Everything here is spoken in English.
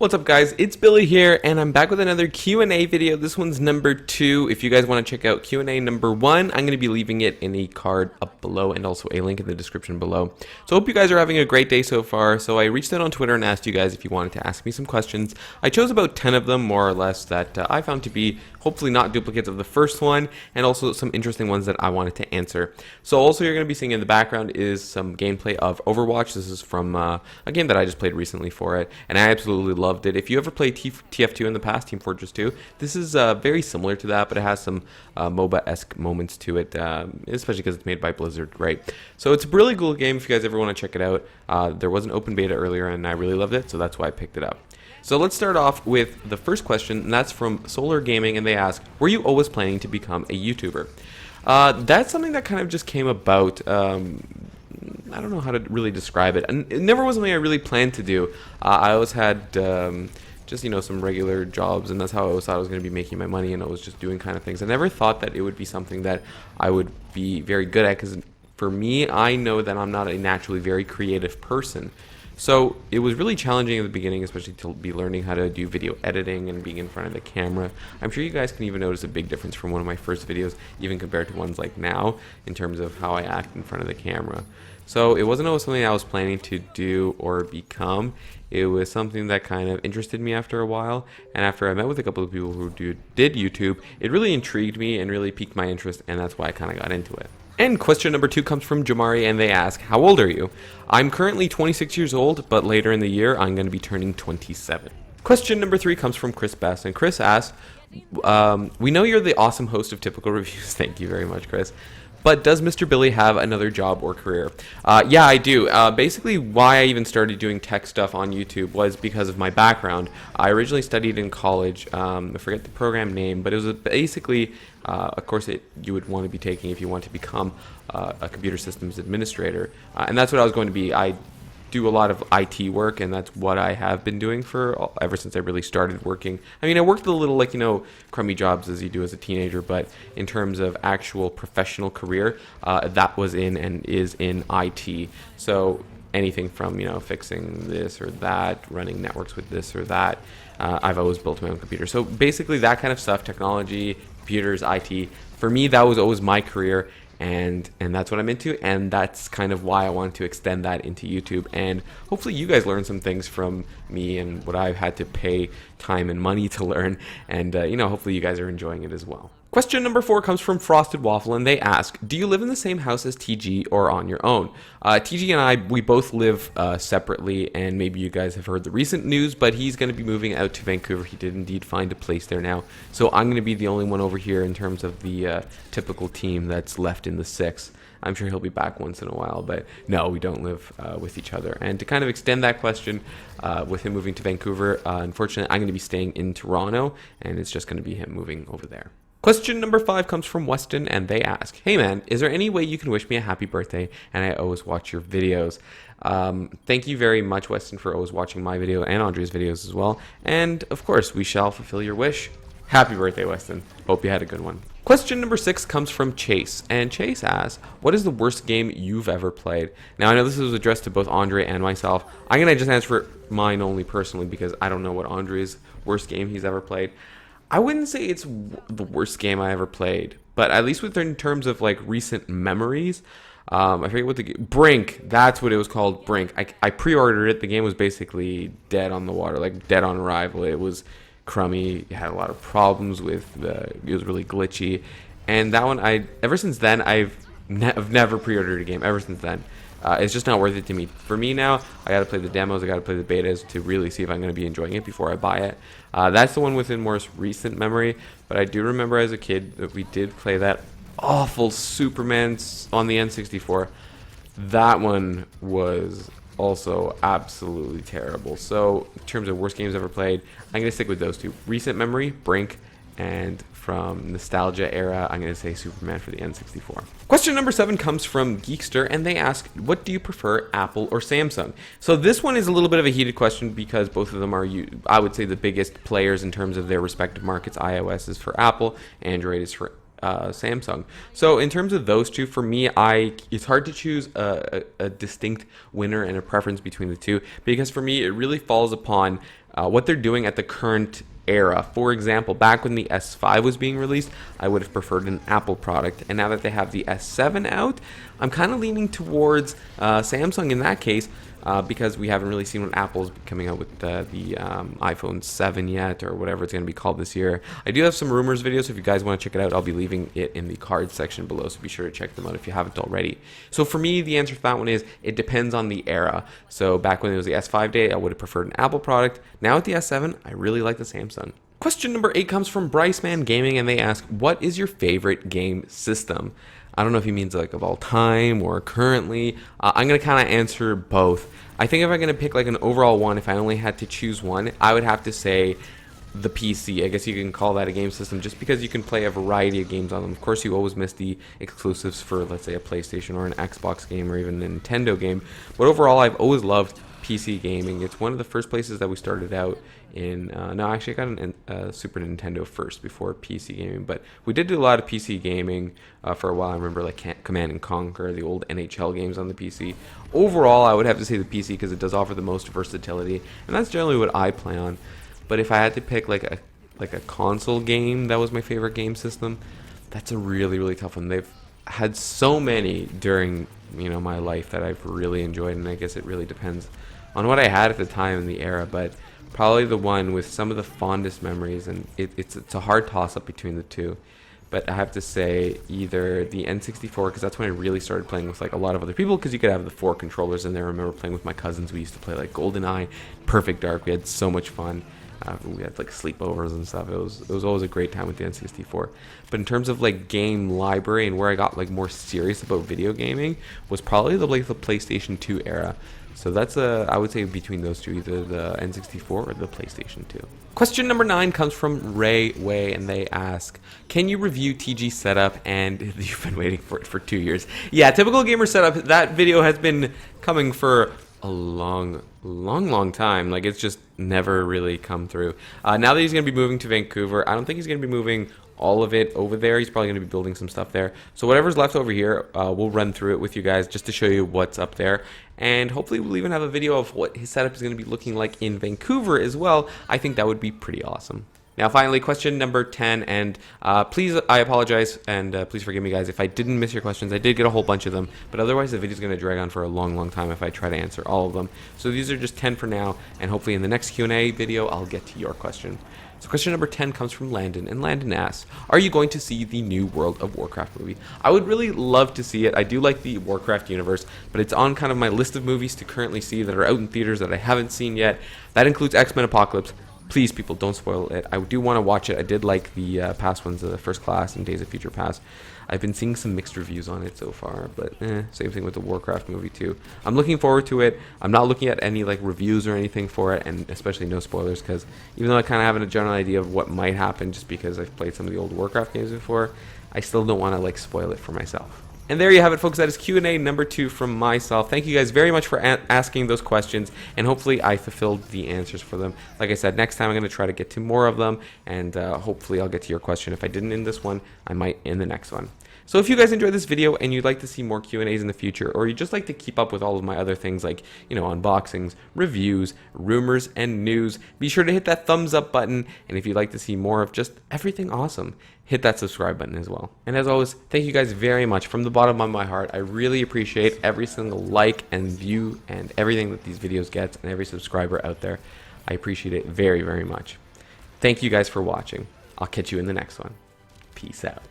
What's up guys, it's Billy here and I'm back with another Q&A video. This one's number 2. If you guys want to check out Q&A number 1, I'm going to be leaving it in a card up below and also a link in the description below. So I hope you guys are having a great day so far. So I reached out on Twitter and asked you guys if you wanted to ask me some questions. I chose about 10 of them more or less that I found to be hopefully not duplicates of the first one, and also some interesting ones that I wanted to answer. So also you're going to be seeing in the background is some gameplay of Overwatch. This is from a game that I just played recently for it, and I absolutely loved it. If you ever played TF2 in the past, Team Fortress 2, this is very similar to that, but it has some MOBA-esque moments to it, especially because it's made by Blizzard, right? So it's a really cool game if you guys ever want to check it out. There was an open beta earlier, and I really loved it, so that's why I picked it up. So let's start off with the first question, and that's from Solar Gaming, and they ask, were you always planning to become a YouTuber? That's something that kind of just came about. I don't know how to really describe it. And it never was something I really planned to do. I always had just, some regular jobs, and that's how I always thought I was going to be making my money, and I was just doing kind of things. I never thought that it would be something that I would be very good at, because for me, I know that I'm not a naturally very creative person. So it was really challenging in the beginning, especially to be learning how to do video editing and being in front of the camera. I'm sure you guys can even notice a big difference from one of my first videos, even compared to ones like now, in terms of how I act in front of the camera. So it wasn't always something I was planning to do or become. It was something that kind of interested me after a while, and after I met with a couple of people who did YouTube, it really intrigued me and really piqued my interest, and that's why I kind of got into it. And question number 2 comes from Jamari, and they ask, how old are you? I'm currently 26 years old, but later in the year, I'm going to be turning 27. Question number 3 comes from Chris Best, and Chris asks, we know you're the awesome host of Typical Reviews. Thank you very much, Chris. But does Mr. Billy have another job or career? Yeah, I do. Basically, why I even started doing tech stuff on YouTube was because of my background. I originally studied in college. I forget the program name, but it was basically a course that you would want to be taking if you want to become a computer systems administrator. And that's what I was going to be. I do a lot of IT work, and that's what I have been doing for ever since I really started working. I mean, I worked a little crummy jobs as you do as a teenager, but in terms of actual professional career, that was in and is in IT. So anything from, fixing this or that, running networks with this or that, I've always built my own computer. So basically that kind of stuff, technology, computers, IT, for me, that was always my career. And that's what I'm into, and that's kind of why I wanted to extend that into YouTube. And hopefully you guys learn some things from me and what I've had to pay time and money to learn. And, hopefully you guys are enjoying it as well. Question number 4 comes from Frosted Waffle, and they ask, do you live in the same house as TG or on your own? TG and I, we both live separately, and maybe you guys have heard the recent news, but he's going to be moving out to Vancouver. He did indeed find a place there now. So I'm going to be the only one over here in terms of the typical team that's left in the 6. I'm sure he'll be back once in a while, but no, we don't live with each other. And to kind of extend that question, with him moving to Vancouver, unfortunately, I'm going to be staying in Toronto, and it's just going to be him moving over there. Question number 5 comes from Weston, and they ask, hey man, is there any way you can wish me a happy birthday? And I always watch your videos. Thank you very much, Weston, for always watching my video and Andre's videos as well. And of course, we shall fulfill your wish. Happy birthday, Weston. Hope you had a good one. Question number 6 comes from Chase, and Chase asks, what is the worst game you've ever played? Now, I know this was addressed to both Andre and myself. I'm going to just answer mine only personally because I don't know what Andre's worst game he's ever played. I wouldn't say it's the worst game I ever played, but at least in terms of recent memories, I forget what Brink, that's what it was called, Brink. I pre-ordered it. The game was basically dead on the water, dead on arrival. It was crummy. It had a lot of problems with it was really glitchy, and that one, ever since then, I've never pre-ordered a game ever since then. It's just not worth it to me. For me now, I gotta play the demos, I gotta play the betas to really see if I'm gonna be enjoying it before I buy it. That's the one within most recent memory, but I do remember as a kid that we did play that awful Superman on the N64. That one was also absolutely terrible. So in terms of worst games ever played, I'm gonna stick with those two. Recent memory, Brink, and from nostalgia era, I'm going to say Superman for the N64. Question number 7 comes from Geekster, and they ask, what do you prefer, Apple or Samsung? So this one is a little bit of a heated question because both of them are, I would say, the biggest players in terms of their respective markets. iOS is for Apple, Android is for Samsung. So in terms of those two, for me, it's hard to choose a distinct winner and a preference between the two, because for me, it really falls upon what they're doing at the current era. For example, back when the S5 was being released, I would have preferred an Apple product, and now that they have the S7 out, I'm kind of leaning towards Samsung in that case, because we haven't really seen what Apple's coming out with the iPhone 7 yet, or whatever it's going to be called this year. I do have some rumors videos, so if you guys want to check it out, I'll be leaving it in the card section below, so be sure to check them out if you haven't already. So for me, the answer to that one is, it depends on the era. So back when it was the S5 day, I would have preferred an Apple product. Now at the S7, I really like the Samsung. Question number 8 comes from Bryceman Gaming, and they ask, what is your favorite game system? I don't know if he means like of all time or currently. I'm going to kind of answer both. I think if I'm going to pick like an overall one, if I only had to choose one, I would have to say the PC. I guess you can call that a game system just because you can play a variety of games on them. Of course, you always miss the exclusives for, let's say, a PlayStation or an Xbox game or even a Nintendo game. But overall, I've always loved PC gaming. It's one of the first places that we started out in. No, actually, I got a Super Nintendo first before PC gaming, but we did do a lot of PC gaming for a while. I remember like Command and Conquer, the old NHL games on the PC. Overall, I would have to say the PC because it does offer the most versatility, and that's generally what I play on. But if I had to pick like a console game that was my favorite game system, that's a really tough one. They've had so many during my life that I've really enjoyed, and I guess it really depends on what I had at the time in the era, but probably the one with some of the fondest memories, and it's a hard toss-up between the two. But I have to say either the N64, because that's when I really started playing with like a lot of other people, because you could have the 4 controllers in there. I remember playing with my cousins. We used to play like GoldenEye, Perfect Dark. We had so much fun. We had like sleepovers and stuff. It was always a great time with the N64. But in terms of like game library and where I got like more serious about video gaming was probably the PlayStation 2 era. So that's I would say between those two, either the N64 or the PlayStation 2. Question number 9 comes from Ray Way, and they ask, can you review TG Setup? And you've been waiting for it for 2 years. Yeah, Typical Gamer Setup, that video has been coming for a long time. Like, it's just never really come through. Now that he's going to be moving to Vancouver, I don't think he's going to be moving all of it over there. He's probably going to be building some stuff there. So whatever's left over here, we'll run through it with you guys just to show you what's up there. And hopefully we'll even have a video of what his setup is going to be looking like in Vancouver as well. I think that would be pretty awesome. Now, finally, question number 10, and please, I apologize, and please forgive me, guys, if I didn't miss your questions. I did get a whole bunch of them, but otherwise the video is going to drag on for a long time if I try to answer all of them. So these are just 10 for now, and hopefully in the next Q&A video, I'll get to your question. So question number 10 comes from Landon, and Landon asks, are you going to see the new World of Warcraft movie? I would really love to see it. I do like the Warcraft universe, but it's on kind of my list of movies to currently see that are out in theaters that I haven't seen yet. That includes X-Men Apocalypse. Please, people, don't spoil it. I do want to watch it. I did like the past ones, the First Class and Days of Future Past. I've been seeing some mixed reviews on it so far, but same thing with the Warcraft movie too. I'm looking forward to it. I'm not looking at any like reviews or anything for it, and especially no spoilers, because even though I kind of have a general idea of what might happen just because I've played some of the old Warcraft games before, I still don't want to like spoil it for myself. And there you have it, folks. That is Q&A number 2 from myself. Thank you guys very much for asking those questions, and hopefully I fulfilled the answers for them. Like I said, next time I'm going to try to get to more of them, and hopefully I'll get to your question. If I didn't in this one, I might in the next one. So if you guys enjoyed this video and you'd like to see more Q&As in the future, or you just like to keep up with all of my other things like, unboxings, reviews, rumors, and news, be sure to hit that thumbs up button. And if you'd like to see more of just everything awesome, hit that subscribe button as well. And as always, thank you guys very much from the bottom of my heart. I really appreciate every single like and view and everything that these videos get, and every subscriber out there. I appreciate it very much. Thank you guys for watching. I'll catch you in the next one. Peace out.